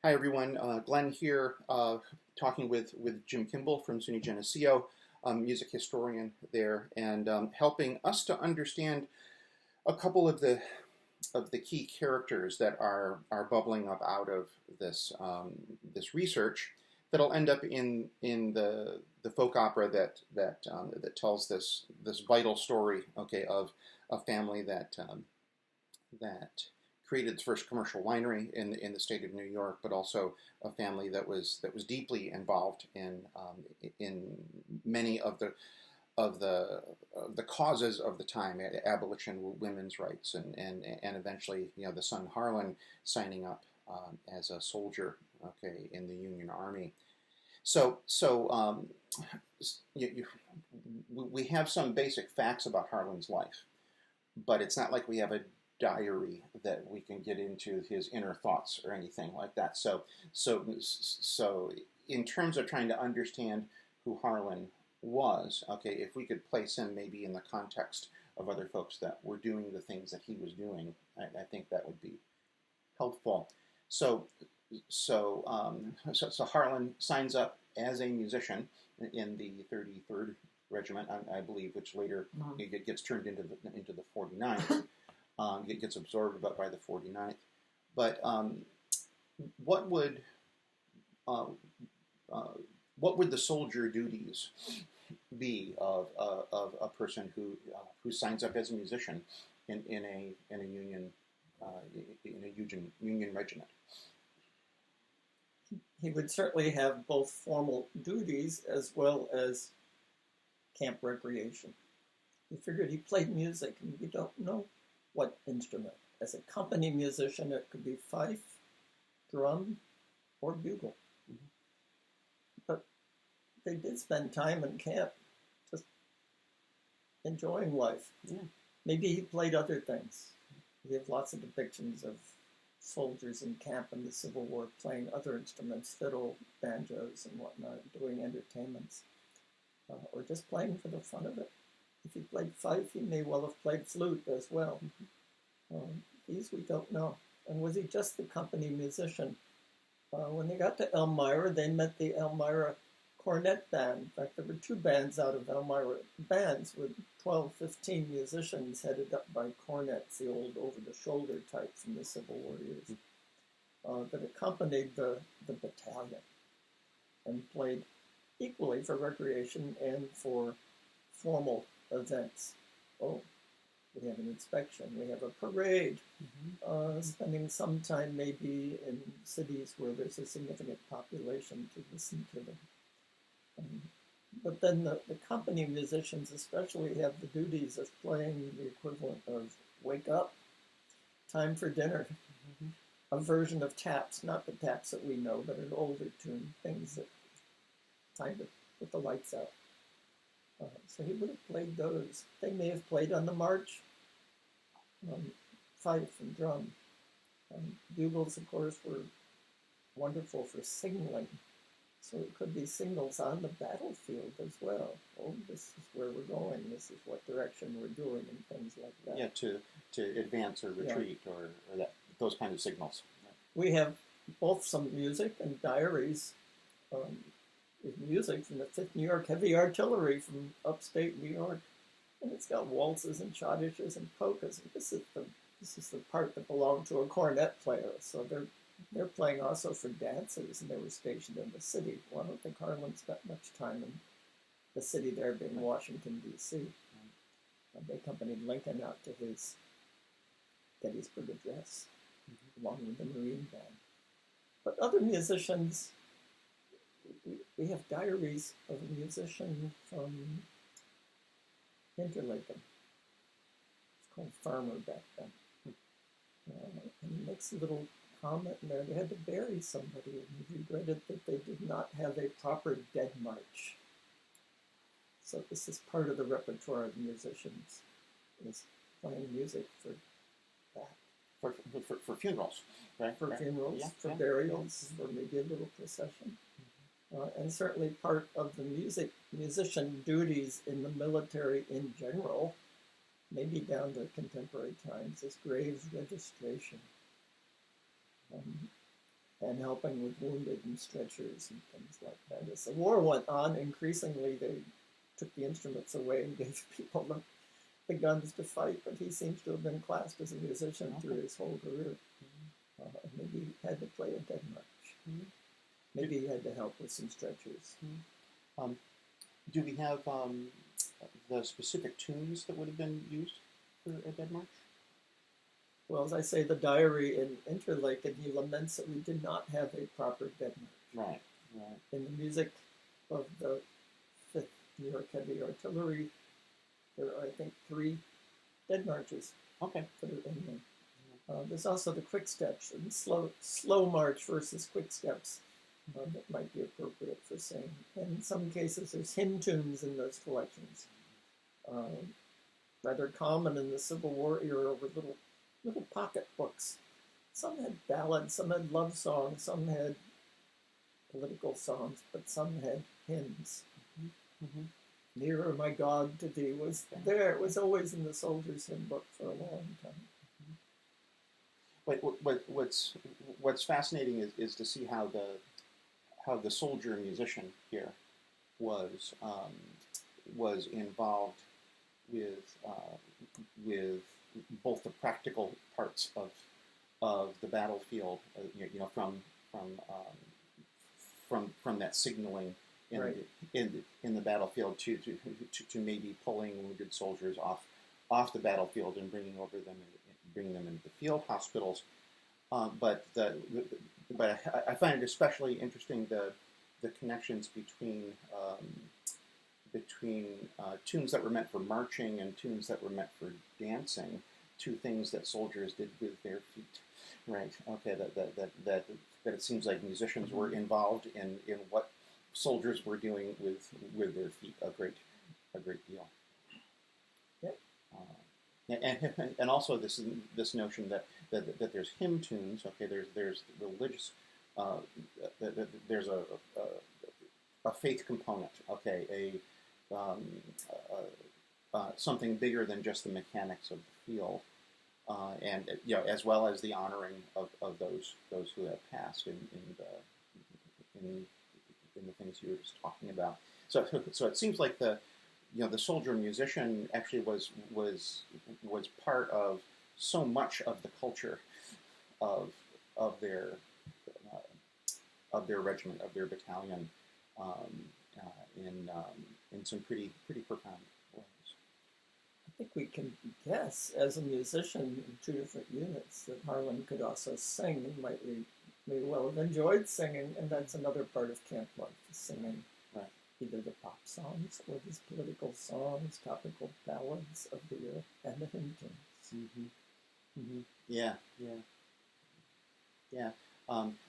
Hi, everyone. Glenn here, talking with Jim Kimball from SUNY Geneseo, music historian there, and helping us to understand a couple of the key characters that are bubbling up out of this research that'll end up in the folk opera that tells this vital story, okay, of a family that created its first commercial winery in the state of New York, but also a family that was deeply involved in many of the causes of the time, abolition, women's rights, and eventually, the son Harlan signing up as a soldier, okay, in the Union Army. So we have some basic facts about Harlan's life, but it's not like we have a diary that we can get into his inner thoughts or anything like that. So in terms of trying to understand who Harlan was, okay, if we could place him maybe in the context of other folks that were doing the things that he was doing, I think that would be helpful. So Harlan signs up as a musician in the 33rd Regiment, I believe, which later gets turned into the 49th. It gets absorbed by the 49th. But what would the soldier duties be of a person who signs up as a musician in a Union regiment? He would certainly have both formal duties as well as camp recreation. He figured he played music, and we don't know what instrument. As a company musician, it could be fife, drum, or bugle. Mm-hmm. But they did spend time in camp just enjoying life. Yeah. Maybe he played other things. We have lots of depictions of soldiers in camp in the Civil War playing other instruments, fiddle, banjos, and whatnot, doing entertainments, or just playing for the fun of it. If he played fife, he may well have played flute as well. These we don't know. And was he just the company musician? When they got to Elmira, they met the Elmira Cornet Band. In fact, there were two bands out of Elmira, bands with 12, 15 musicians headed up by cornets, the old over-the-shoulder type from the Civil War years, that accompanied the battalion and played equally for recreation and for formal events. Oh, we have an inspection, we have a parade, spending some time maybe in cities where there's a significant population to listen to them. But then the company musicians especially have the duties of playing the equivalent of Wake Up, Time for Dinner, a version of taps, not the taps that we know, but an older tune, things that time to put the lights out. So he would have played those. They may have played on the march, fife and drum. Bugles, of course, were wonderful for signaling. So it could be signals on the battlefield as well. Oh, this is where we're going. This is what direction we're doing, and things like that. Yeah, to advance or retreat, or those kind of signals. We have both some music and diaries. Music from the 5th New York Heavy Artillery from upstate New York, and it's got waltzes and schottisches and polkas. And this is the part that belonged to a cornet player. So they're playing also for dancers, and they were stationed in the city. Well, I don't think Harlan spent much time in the city there, being Washington, D.C. They accompanied Lincoln out to his Gettysburg Address, along with the Marine Band. But other musicians, we have diaries of a musician from Interlaken. It's called Farmer back then. And he makes a little comment in there. They had to bury somebody, and he regretted that they did not have a proper dead march. So this is part of the repertoire of musicians, is playing music for that. For funerals, right? For funerals, for burials, for maybe a little procession. And certainly part of the musician duties in the military in general, maybe down to contemporary times, is graves registration. and helping with wounded and stretchers and things like that. As the war went on, increasingly they took the instruments away and gave people the guns to fight, but he seems to have been classed as a musician through his whole career. Maybe he had to play a dead march. Maybe he had to help with some stretchers. Do we have the specific tunes that would have been used for a dead march? Well, as I say, the diary in Interlake, and he laments that we did not have a proper dead march. Right, right. In the music of the 5th New York Heavy Artillery, there are, I think, 3 dead marches. Okay. That are in there. There's also the quick steps, and slow march versus quick steps that might be appropriate for singing. And in some cases, there's hymn tunes in those collections. Rather common in the Civil War era were little pocket books. Some had ballads, some had love songs, some had political songs, but some had hymns. Nearer, my God, to thee was there. It was always in the soldier's hymn book for a long time. What's fascinating is to see how the soldier musician here was involved with both the practical parts of the battlefield, from that signaling in the battlefield to maybe pulling wounded soldiers off the battlefield and bringing them into the field hospitals. But I find it especially interesting the connections between tunes that were meant for marching and tunes that were meant for dancing, 2 things that soldiers did with their feet. Right. Okay. That it seems like musicians were involved in what soldiers were doing with their feet a great deal. And also this notion that there's hymn tunes. Okay. There's religious. There's a faith component. Okay. Something bigger than just the mechanics of the field. And as well as the honoring of those who have passed in the things you were just talking about. So it seems like the soldier musician actually was part of so much of the culture of their regiment, of their battalion, in some pretty profound ways. I think we can guess, as a musician in 2 different units, that Harlan could also sing and may well have enjoyed singing, and that's another part of camp life, singing either the pop songs or these political songs, topical ballads of the era, and the hymn tunes. Yeah.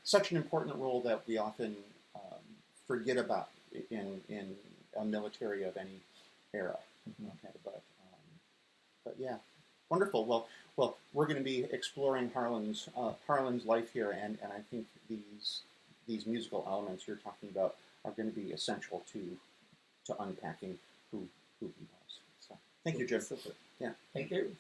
Such an important role that we often forget about in a military of any era. Okay, but yeah, wonderful. Well, we're going to be exploring Harlan's life here, and I think these musical elements you're talking about are going to be essential to unpacking who he was. So, thank you, Jim. Yeah, thank you.